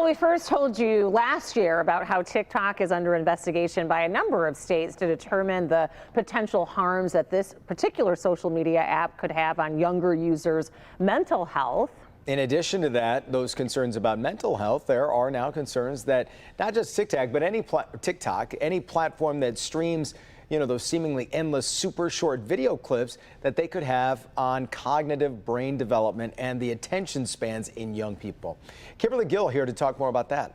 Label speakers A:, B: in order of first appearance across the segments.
A: Well, we first told you last year about how TikTok is under investigation by a number of states to determine the potential harms that this particular social media app could have on younger users' mental health.
B: In addition to that, those concerns about mental health, there are now concerns that not just TikTok, but any platform that streams, those seemingly endless, super short video clips that they could have on cognitive brain development and the attention spans in young people. Kimberly Gill here to talk more about that.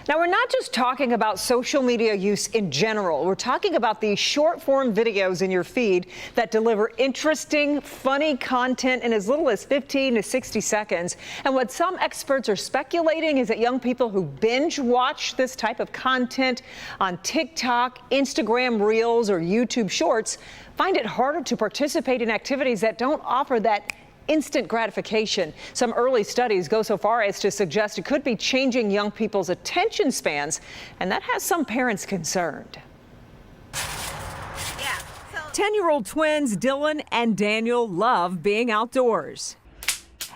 C: Now, we're not just talking about social media use in general. We're talking about these short form videos in your feed that deliver interesting, funny content in as little as 15 to 60 seconds. And what some experts are speculating is that young people who binge watch this type of content on TikTok, Instagram Reels, or YouTube Shorts find it harder to participate in activities that don't offer that instant gratification. Some early studies go so far as to suggest it could be changing young people's attention spans, and that has some parents concerned. 10-year-old twins Dylan and Daniel love being outdoors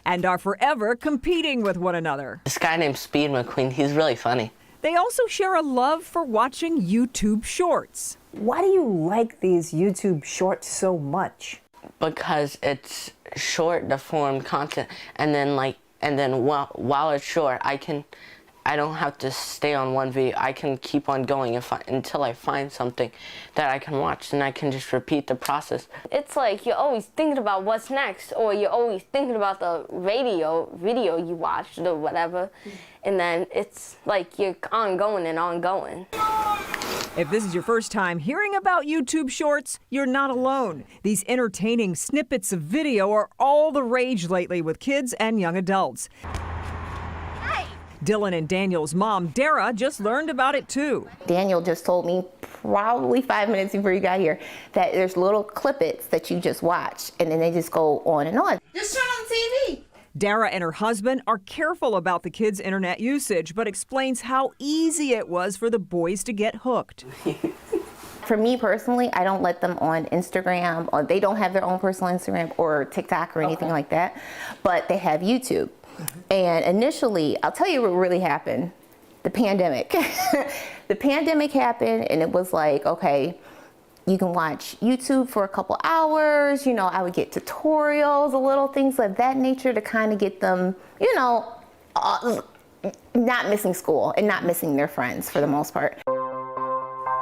C: and are forever competing with one another.
D: This guy named Speed McQueen, he's really funny.
C: They also share a love for watching YouTube Shorts.
E: Why do you like these YouTube Shorts so much?
D: Because it's short, deformed content, and then while it's short, I don't have to stay on one video. I can keep on going until I find something that I can watch, and I can just repeat the process.
F: It's like you're always thinking about what's next, or you're always thinking about the video you watched or whatever, and then it's like you're ongoing and ongoing.
C: If this is your first time hearing about YouTube Shorts, you're not alone. These entertaining snippets of video are all the rage lately with kids and young adults. Dylan and Daniel's mom, Dara, just learned about it too.
G: Daniel just told me probably 5 minutes before you got here that there's little clippets that you just watch, and then they just go on and on.
H: Just turn on TV.
C: Dara and her husband are careful about the kids' internet usage, but explains how easy it was for the boys to get hooked.
G: For me personally, I don't let them on Instagram, or they don't have their own personal Instagram or TikTok or anything like that, but they have YouTube. And initially, I'll tell you what really happened. The pandemic. The pandemic happened, and it was like, okay, you can watch YouTube for a couple hours. I would get tutorials, little things of that nature to kind of get them, not missing school and not missing their friends for the most part.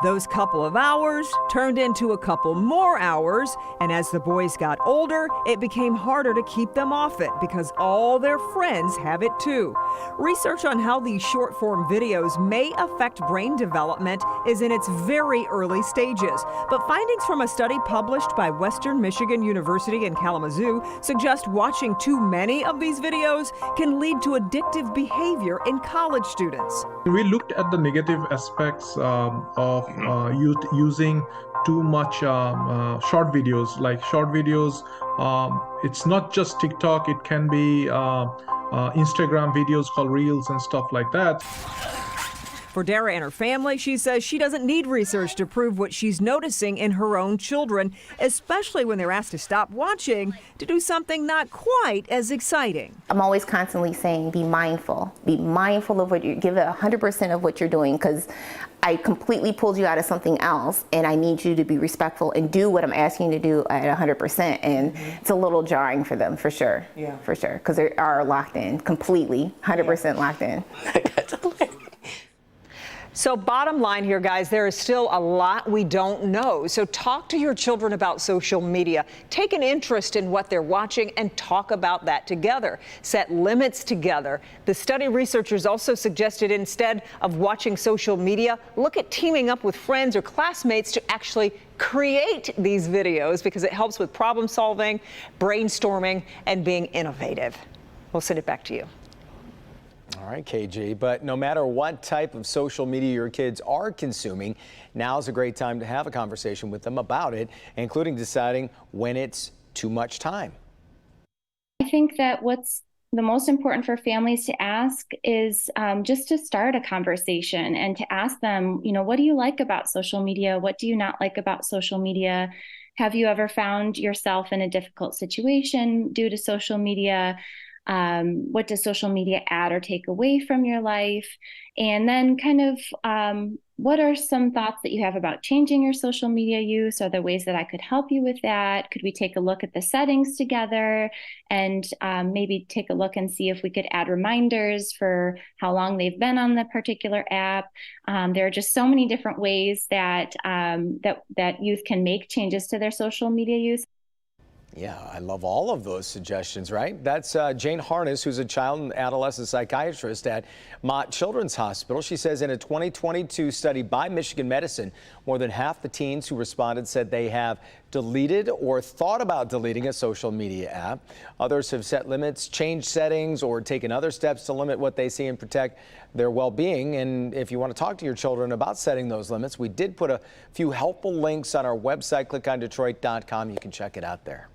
C: Those couple of hours turned into a couple more hours, and as the boys got older, it became harder to keep them off it because all their friends have it too. Research on how these short-form videos may affect brain development is in its very early stages, but findings from a study published by Western Michigan University in Kalamazoo suggest watching too many of these videos can lead to addictive behavior in college students.
I: We looked at the negative aspects of using too much short videos. Like short videos, it's not just TikTok, it can be Instagram videos called Reels and stuff like that.
C: For Dara and her family, she says she doesn't need research to prove what she's noticing in her own children, especially when they're asked to stop watching to do something not quite as exciting.
G: I'm always constantly saying, be mindful. Be mindful of what you give it 100% of what you're doing, because I completely pulled you out of something else, and I need you to be respectful and do what I'm asking you to do at 100%. And it's a little jarring for them, for sure. Yeah. For sure, because they are locked in, completely, 100% locked in.
C: So bottom line here, guys, there is still a lot we don't know. So talk to your children about social media. Take an interest in what they're watching and talk about that together. Set limits together. The study researchers also suggested instead of watching social media, look at teaming up with friends or classmates to actually create these videos because it helps with problem solving, brainstorming, and being innovative. We'll send it back to you.
B: All right, KG, but no matter what type of social media your kids are consuming, now's a great time to have a conversation with them about it, including deciding when it's too much time.
J: I think that what's the most important for families to ask is just to start a conversation and to ask them, what do you like about social media? What do you not like about social media? Have you ever found yourself in a difficult situation due to social media? What does social media add or take away from your life? And then kind of what are some thoughts that you have about changing your social media use? Are there ways that I could help you with that? Could we take a look at the settings together and maybe take a look and see if we could add reminders for how long they've been on the particular app? There are just so many different ways that that youth can make changes to their social media use.
B: Yeah, I love all of those suggestions, right? That's Jane Harness, who's a child and adolescent psychiatrist at Mott Children's Hospital. She says in a 2022 study by Michigan Medicine, more than half the teens who responded said they have deleted or thought about deleting a social media app. Others have set limits, changed settings, or taken other steps to limit what they see and protect their well-being. And if you want to talk to your children about setting those limits, we did put a few helpful links on our website, clickondetroit.com. You can check it out there.